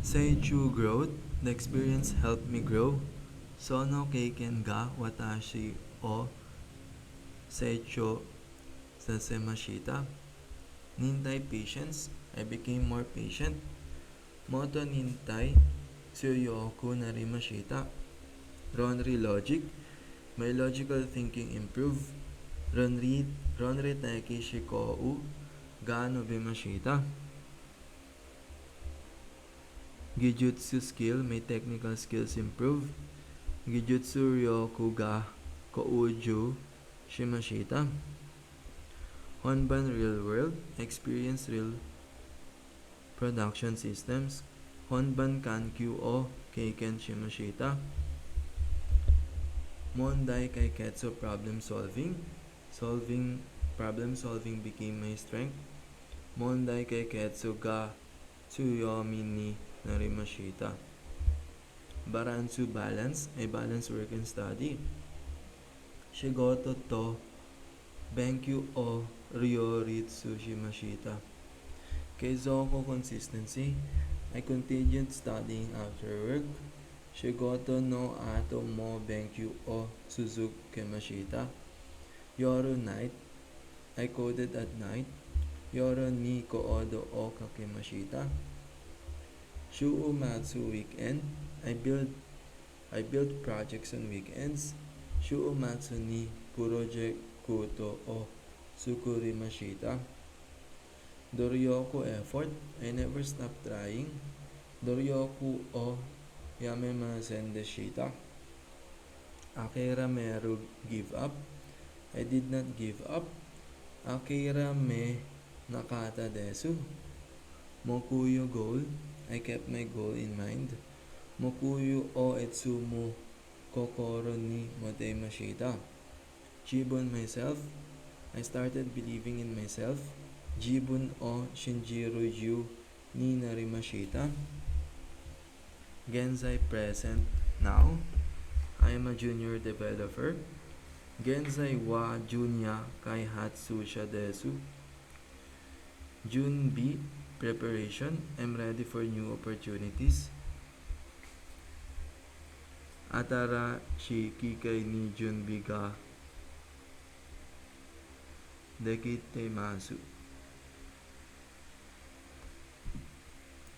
Say true growth, the experience helped me grow. Sono keiken ga watashi o seicho sasemashita. Nintai patience, I became more patient. Moto nintai tsuyoku narimashita. Ronri logic, my logical thinking improved. Ronri taiki shikou ga nobimashita. Gijutsu skill, my technical skills improved. Gijutsu ryoku ga kouju shimashita. Honban real world, experience real production systems. Honban kankyu o keiken shimashita. Mondai kaiketsu problem solving. Problem solving became my strength. Mondai kaiketsu ga tsuyomi ni narimashita. Baransu balance, I balance work and study. Shigoto to benkyu o ryoritsu shimashita. Keizoko consistency, I continued studying after work. Shigoto no ato mo benkyu o suzukemashita. Yoru night, I coded at night. Yoru ni koodo o kakemashita. Shuumatsu weekend, I build projects on weekends. Shuumatsu ni project kuto o sukurimashita. Doryoku effort, I never stopped trying. Doryoku o yamemasen deshita. Akira meru give up, I did not give up. Akira me nakata desu. Mokuyo goal, I kept my goal in mind. Mokuyo o etsumu kokoro ni motemashita. Jibun myself, I started believing in myself. Jibun o shinjiru yu ni narimashita. Genzai present now, I am a junior developer. Genzai wa junya kaihatsu sha desu. Junbi preparation, I'm ready for new opportunities. Atara shi kikai ni junbi ga dekitemasu.